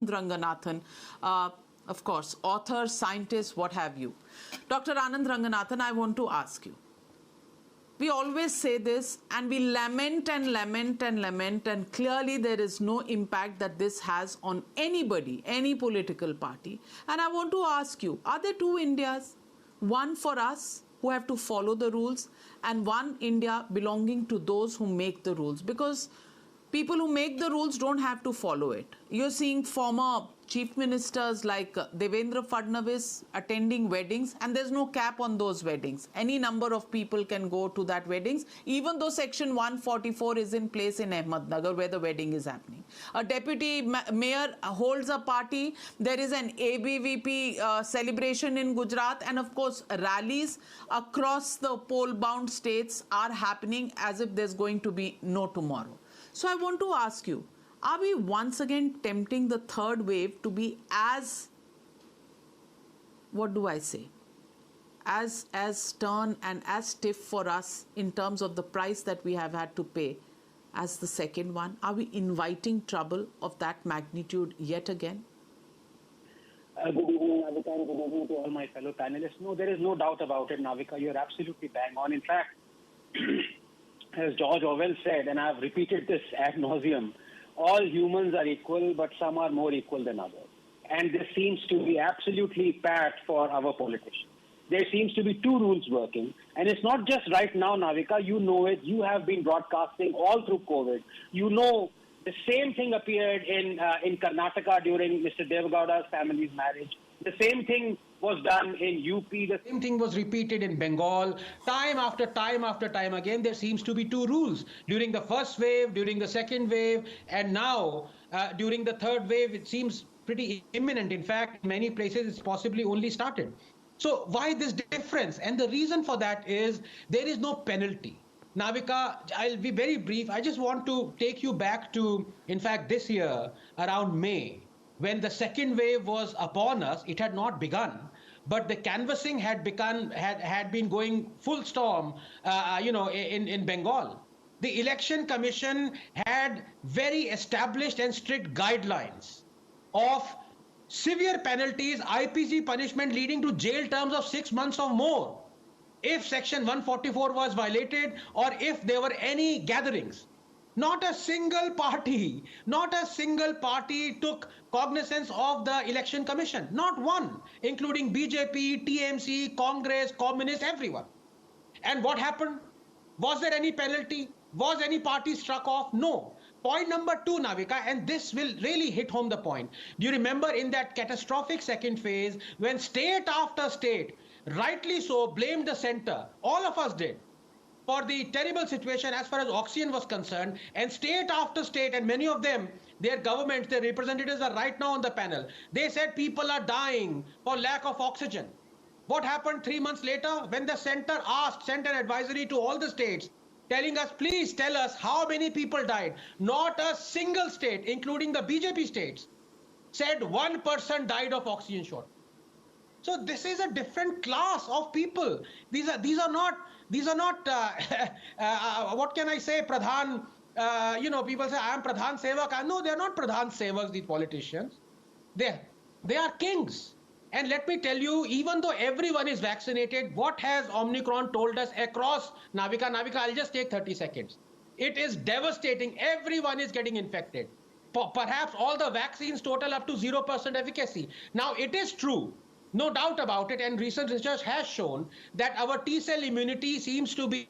Ranganathan, of course, author, scientist, what have you. Dr. Anand Ranganathan, I want to ask you. We always say this and we lament and lament and lament, and clearly there is no impact that this has on anybody, any political party. And I want to ask you, are there two Indias? One for us who have to follow the rules, and one India belonging to those who make the rules? Because people who make the rules don't have to follow it. You're seeing former chief ministers like Devendra Fadnavis attending weddings, and there's no cap on those weddings. Any number of people can go to that weddings, even though section 144 is in place in Ahmednagar where the wedding is happening. A deputy mayor holds a party. There is an ABVP celebration in Gujarat, and of course rallies across the poll-bound states are happening as if there's going to be no tomorrow. So I want to ask you, are we once again tempting the third wave to be as, what do I say, as stern and as stiff for us in terms of the price that we have had to pay as the second one? Are we inviting trouble of that magnitude yet again? Good evening, Navika, and good evening to all my fellow panelists. No, there is no doubt about it, Navika. You're absolutely bang on. In fact, as George Orwell said, and I've repeated this ad nauseum, all humans are equal, but some are more equal than others. And this seems to be absolutely pat for our politicians. There seems to be two rules working. And it's not just right now, Navika. You know it. You have been broadcasting all through COVID. You know the same thing appeared in Karnataka during Mr. Devgowda's family's marriage. The same thing was done in UP. The same thing was repeated in Bengal. Time after time after time again, there seems to be two rules. During the first wave, during the second wave, and now during the third wave, it seems pretty imminent. In fact, in many places, it's possibly only started. So why this difference? And the reason for that is there is no penalty. Navika, I'll be very brief. I just want to take you back to, in fact, this year, around May. When the second wave was upon us, it had not begun, but the canvassing had been going full storm, in Bengal. The Election Commission had very established and strict guidelines of severe penalties, IPC punishment leading to jail terms of 6 months or more if Section 144 was violated or if there were any gatherings. Not a single party took cognizance of the Election Commission. Not one, including BJP, TMC, Congress, Communists, everyone. And what happened? Was there any penalty? Was any party struck off? No. Point number two, Navika, and this will really hit home the point. Do you remember in that catastrophic second phase when state after state, rightly so, blamed the center? All of us did, for the terrible situation as far as oxygen was concerned, and state after state, and many of them, their governments, their representatives are right now on the panel. They said people are dying for lack of oxygen. What happened 3 months later when the center sent an advisory to all the states telling us, please tell us how many people died? Not a single state, including the BJP states, said one person died of oxygen shortage. So this is a different class of people. These are not what can I say, Pradhan, people say I am Pradhan Sevak. No, they are not Pradhan Sevaks, these politicians. They are kings. And let me tell you, even though everyone is vaccinated, what has Omicron told us across, Navika, I'll just take 30 seconds. It is devastating. Everyone is getting infected. Perhaps all the vaccines total up to 0% efficacy. Now, it is true, no doubt about it, and recent research has shown that our T-cell immunity seems to be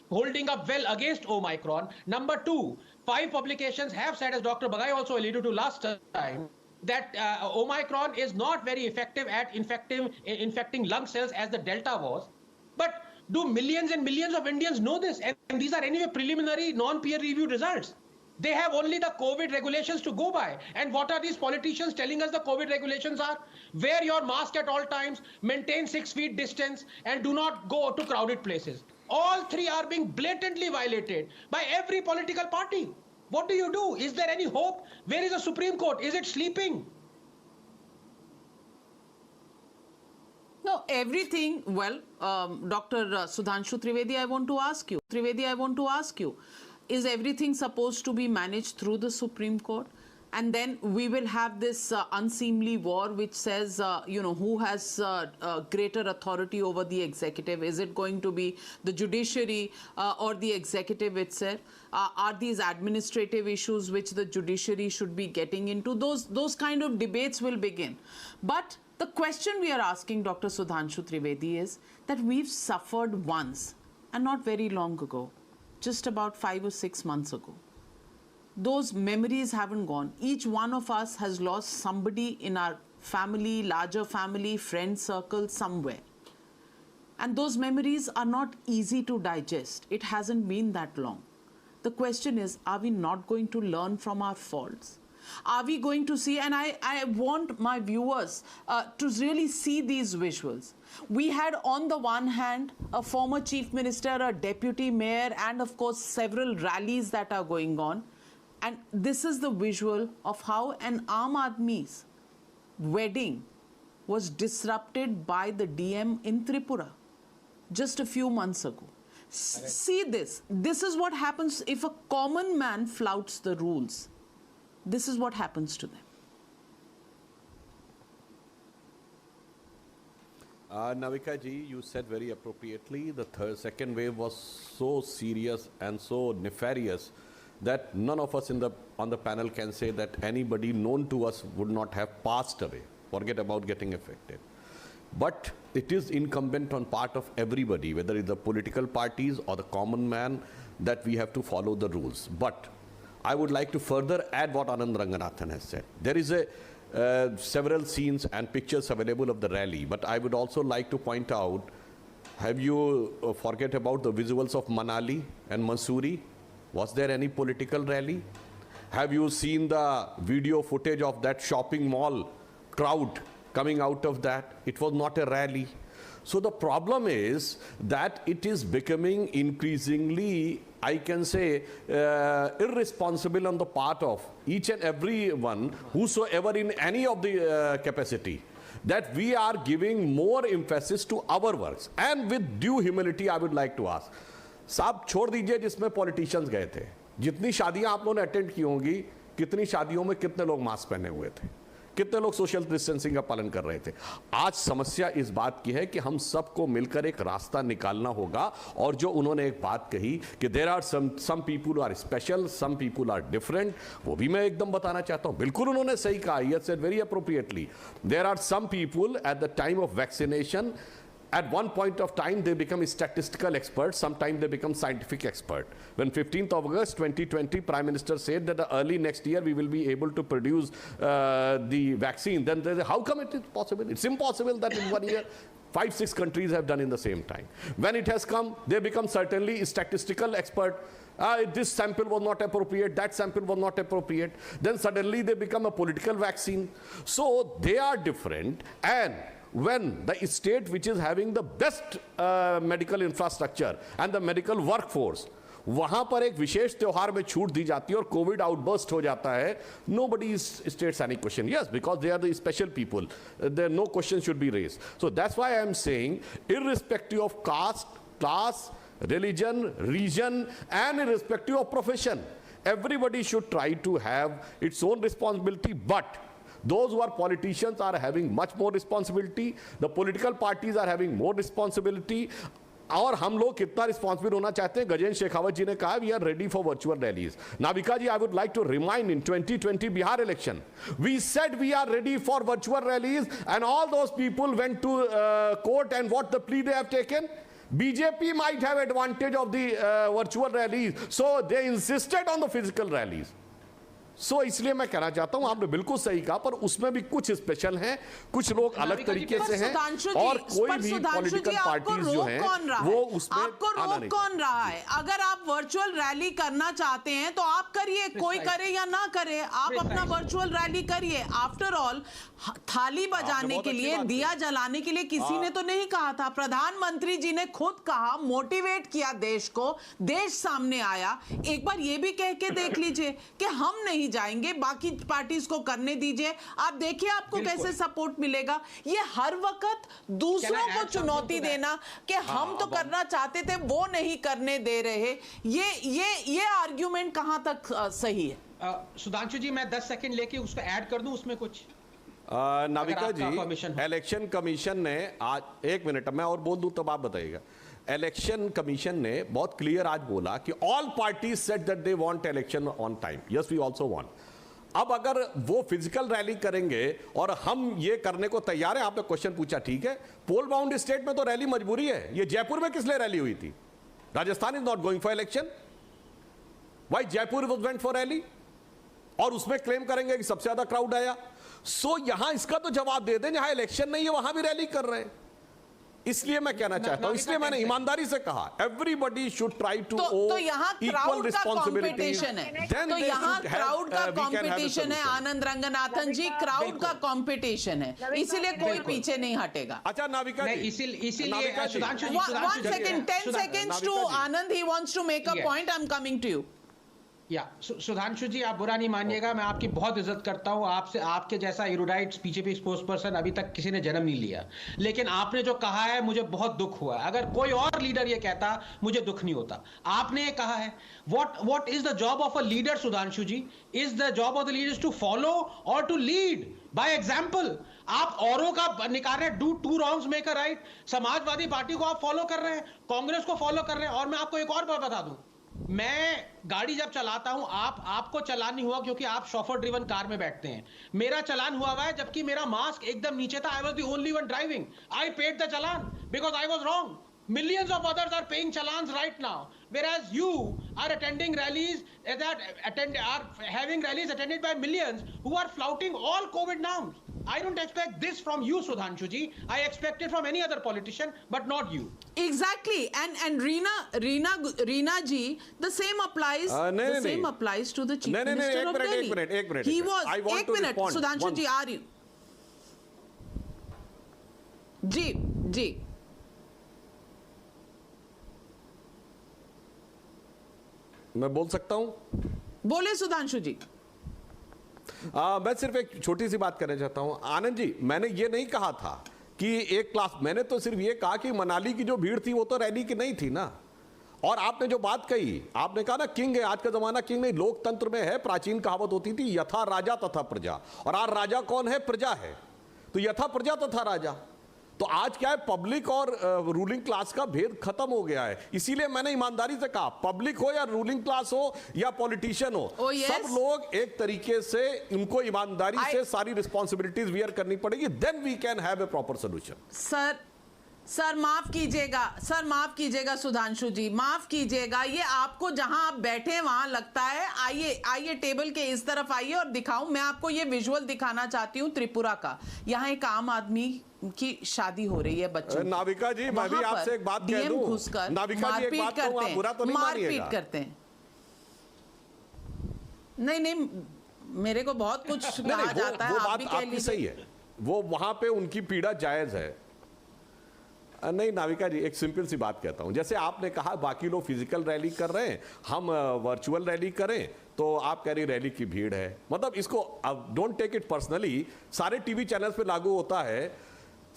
holding up well against Omicron. Number two, 5 publications have said, as Dr. Bagai also alluded to last time, that Omicron is not very effective at infecting lung cells as the Delta was. But do millions and millions of Indians know this? And these are anyway preliminary, non-peer-reviewed results. They have only the COVID regulations to go by. And what are these politicians telling us the COVID regulations are? Wear your mask at all times, maintain 6 feet distance, and do not go to crowded places. All three are being blatantly violated by every political party. What do you do? Is there any hope? Where is the Supreme Court? Is it sleeping? No, everything, well, Dr. Sudhanshu Trivedi, I want to ask you, is everything supposed to be managed through the Supreme Court? And then we will have this unseemly war which says, who has greater authority over the executive? Is it going to be the judiciary or the executive itself? Are these administrative issues which the judiciary should be getting into? Those kind of debates will begin. But the question we are asking Dr. Sudhanshu Trivedi is that we've suffered once, and not very long ago, just about 5 or 6 months ago. Those memories haven't gone. Each one of us has lost somebody in our family, larger family, friend circle, somewhere. And those memories are not easy to digest. It hasn't been that long. The question is, are we not going to learn from our faults? Are we going to see, and I want my viewers to really see these visuals. We had on the one hand a former chief minister, a deputy mayor, and of course several rallies that are going on. And this is the visual of how an Aam Aadmi's wedding was disrupted by the DM in Tripura just a few months ago. See this. This is what happens if a common man flouts the rules. This is what happens to them. Navika ji, you said very appropriately, the second wave was so serious and so nefarious that none of us on the panel can say that anybody known to us would not have passed away. Forget about getting affected. But it is incumbent on part of everybody, whether it's the political parties or the common man, that we have to follow the rules. But I would like to further add what Anand Ranganathan has said. There is several scenes and pictures available of the rally, but I would also like to point out, have you forget about the visuals of Manali and Mussoorie? Was there any political rally? Have you seen the video footage of that shopping mall crowd coming out of that? It was not a rally. So the problem is that it is becoming increasingly, I can say, irresponsible on the part of each and every one, whosoever in any of the capacity, that we are giving more emphasis to our works. And with due humility, I would like to ask, साहब छोड़ दीजिए जिसमें politicians गए थे, जितनी शादियां आप लोगों ने अटेंड की होंगी, कितनी शादियों में कितने लोग मास्क पहने हुए थे, कितने लोग सोशल डिस्टेंसिंग का पालन कर रहे थे? आज समस्या इस बात की है कि हम सबको मिलकर एक रास्ता निकालना होगा। और जो उन्होंने एक बात कही कि there are some people are special, some people are different, वो भी मैं एकदम बताना चाहता हूं। बिल्कुल उन्होंने सही कहा, he has said very appropriately, there are some people at the time of vaccination, at one point of time they become statistical experts, sometimes they become scientific expert. When 15th of August 2020 Prime Minister said that early next year we will be able to produce the vaccine, then they say, how come it is possible? It's impossible that in 1 year 5-6 countries have done in the same time. When it has come, they become certainly statistical expert. This sample was not appropriate, that sample was not appropriate. Then suddenly they become a political vaccine. So they are different. And when the state which is having the best medical infrastructure and the medical workforce, वहां पर एक विशेष त्योहार में छूट दी जाती है और Covid outburst हो जाता है, nobody states any question. Yes, because they are the special people, there no question should be raised. So that's why I am saying, irrespective of caste, class, religion, region, and irrespective of profession, everybody should try to have its own responsibility. But those who are politicians are having much more responsibility. The political parties are having more responsibility. और हम लोग कितना responsible होना चाहते हैं? गजेंद्र शेखावत जी ने कहा, we are ready for virtual rallies. Navika ji, I would like to remind, in 2020 Bihar election, we said we are ready for virtual rallies, and all those people went to court, and what the plea they have taken? BJP might have advantage of the virtual rallies, so they insisted on the physical rallies. सो इसलिए मैं कहना चाहता हूं, आपने बिल्कुल सही कहा, पर उसमें भी कुछ स्पेशल हैं, कुछ लोग अलग तरीके से हैं, और कोई भी पॉलिटिकल पार्टीज जो हैं वो उसमें आपको रोक कौन रहा है? अगर आप वर्चुअल रैली करना चाहते हैं तो आप करिए, कोई करे या ना करे, आप अपना वर्चुअल रैली करिए. आफ्टर ऑल थाली बजाने के लिए, दिया जलाने के लिए किसी ने तो नहीं कहा था. प्रधानमंत्री जी ने खुद कहा, मोटिवेट किया देश को, देश सामने आया. एक बार ये भी कह के देख लीजिए कि हम नहीं नहीं जाएंगे, बाकी पार्टीज को करने दीजिए, आप देखिए आपको कैसे सपोर्ट मिलेगा। ये हर वक्त दूसरों को चुनौती देना कि हम तो करना चाहते थे वो नहीं करने दे रहे, ये आर्ग्यूमेंट कहां तक सही है? सुधांशु जी, मैं 10 सेकंड लेके उसको ऐड कर दूं उसमें कुछ। नाविका जी, इलेक्शन कमीशन ने आज, एक मिनट मैं और बोल दूं तब आप बताइएगा। इलेक्शन कमीशन ने बहुत क्लियर आज बोला कि all parties said that they want election on time. Yes, we also want. अब अगर वो फिजिकल रैली करेंगे और हम ये करने को तैयार हैं, आपने क्वेश्चन पूछा, ठीक है, पोल बाउंड स्टेट में तो रैली मजबूरी है। ये जयपुर में किस लिए रैली हुई थी? Rajasthan is not going for election, why Jaipur was went for rally? और उसमें क्लेम करेंगे कि सबसे ज्यादा क्राउड आया। सो यहां इसका तो जवाब दे दें, जहां इलेक्शन नहीं है वहां भी रैली कर रहे हैं। इसलिए मैं कहना चाहता हूं, इसलिए मैंने ईमानदारी से कहा एवरीबडी शुड ट्राई टू तो यहाँ क्राउड का कंपटीशन है, तो यहाँ क्राउड का कंपटीशन है आनंद रंगनाथन जी, क्राउड का कंपटीशन है, इसीलिए कोई पीछे नहीं हटेगा। अच्छा नाविका जी, इसीलिए सुधांशु जी, 1 second, 10 seconds to Anand, he wants to make a point, I'm coming to you. या सुधांशु जी, आप बुरा नहीं मानिएगा, मैं आपकी बहुत इज्जत करता हूं, आपसे आपके जैसा इरुडाइट बीजेपी स्पोर्ट्स पर्सन अभी तक किसी ने जन्म नहीं लिया, लेकिन आपने जो कहा है मुझे बहुत दुख हुआ। अगर कोई और लीडर ये कहता मुझे दुख नहीं होता। आपने ये कहा है, what is the job of a leader Sudhanshu ji? Is the job of the leaders to follow और टू लीड बाय एग्जाम्पल? आप औरों का निकाल रहे हैं, do two wrongs make a right. Samajwadi Party को आप फॉलो कर रहे हैं, कांग्रेस को फॉलो कर रहे हैं। और मैं आपको एक और बात बता दूं, मैं गाड़ी जब चलाता हूं, आपको चालान नहीं हुआ क्योंकि आप शॉफर ड्रिवन कार में बैठते हैं। मेरा चालान हुआ है जबकि मेरा मास्क एकदम नीचे था। I was the only one driving, I paid the challan because I was wrong. Millions of others are paying challans right now, whereas you are attending rallies are having rallies attended by millions who are flouting all COVID norms. I don't expect this from you, Sudhanshu ji. I expect it from any other politician, but not you. Exactly, and Reena ji, the same applies. Same applies to the chief minister of Delhi. एक minute. He was. I want to respond. Sudhanshu ji, are you? जी. मैं बोल सकता हूं? बोले सुधांशु जी। मैं सिर्फ एक छोटी सी बात करना चाहता हूं। आनंद जी, मैंने ये नहीं कहा था कि एक क्लास, मैंने तो सिर्फ ये कहा कि मनाली की जो भीड़ थी वो तो रैली की नहीं थी ना। और आपने जो बात कही, आपने कहा ना किंग है, आज का जमाना किंग नहीं, लोकतंत्र में है, प्राचीन कहावत होती थी यथा राजा तथा प्रजा, और आज राजा कौन है? प्रजा है। तो यथा प्रजा तथा राजा, तो आज क्या है, पब्लिक और रूलिंग क्लास का भेद खत्म हो गया है। इसीलिए मैंने ईमानदारी से कहा, पब्लिक हो या रूलिंग क्लास हो या पॉलिटिशियन हो, सब लोग एक तरीके से उनको ईमानदारी से सारी रिस्पॉन्सिबिलिटीज वियर करनी पड़ेगी, then we can have a proper solution. Sir माफ कीजिएगा सुधांशु जी, माफ कीजिएगा। ये आपको जहां आप बैठे वहां लगता है। आइए टेबल के इस तरफ आइए और दिखाऊं। मैं आपको ये विजुअल दिखाना चाहती हूं त्रिपुरा का। यहाँ एक आम आदमी की शादी हो रही है बच्चों की। नाविका जी, मैं भी आपसे एक बात कह दूं। घुसकर नाविका जी, एक बात कहूं, आप बुरा तो नहीं मानिएगा। मारपीट करते हैं। नहीं, मेरे को बहुत कुछ कहा जाता है, आप भी कह लीजिए। सही है, वो वहां पे उनकी पीड़ा जायज है। नहीं नाविका जी, एक सिंपल सी बात कहता हूं, जैसे आपने कहा बाकी लोग फिजिकल रैली कर रहे हैं, हम वर्चुअल रैली करें, तो आप कह रही रैली की भीड़ है। मतलब इसको डोंट टेक इट पर्सनली, सारे टीवी चैनल्स पे लागू होता है।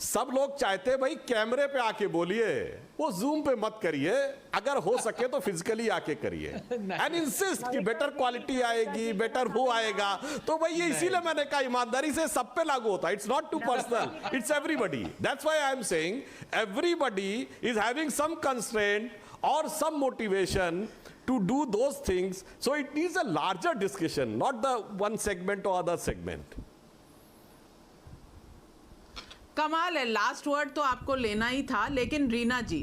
सब लोग चाहते हैं भाई कैमरे पे आके बोलिए, वो जूम पे मत करिए, अगर हो सके तो फिजिकली आके करिए एंड इंसिस्ट कि बेटर क्वालिटी आएगी, बेटर वो आएगा। तो भाई ये इसीलिए मैंने कहा ईमानदारी से सब पे लागू होता है, it's not too personal, it's everybody. That's why I am saying everybody is having some constraint और some motivation to do those things, so it needs a larger discussion, not the one segment or other segment. कमाल है, last word तो आपको लेना ही था। लेकिन रीना जी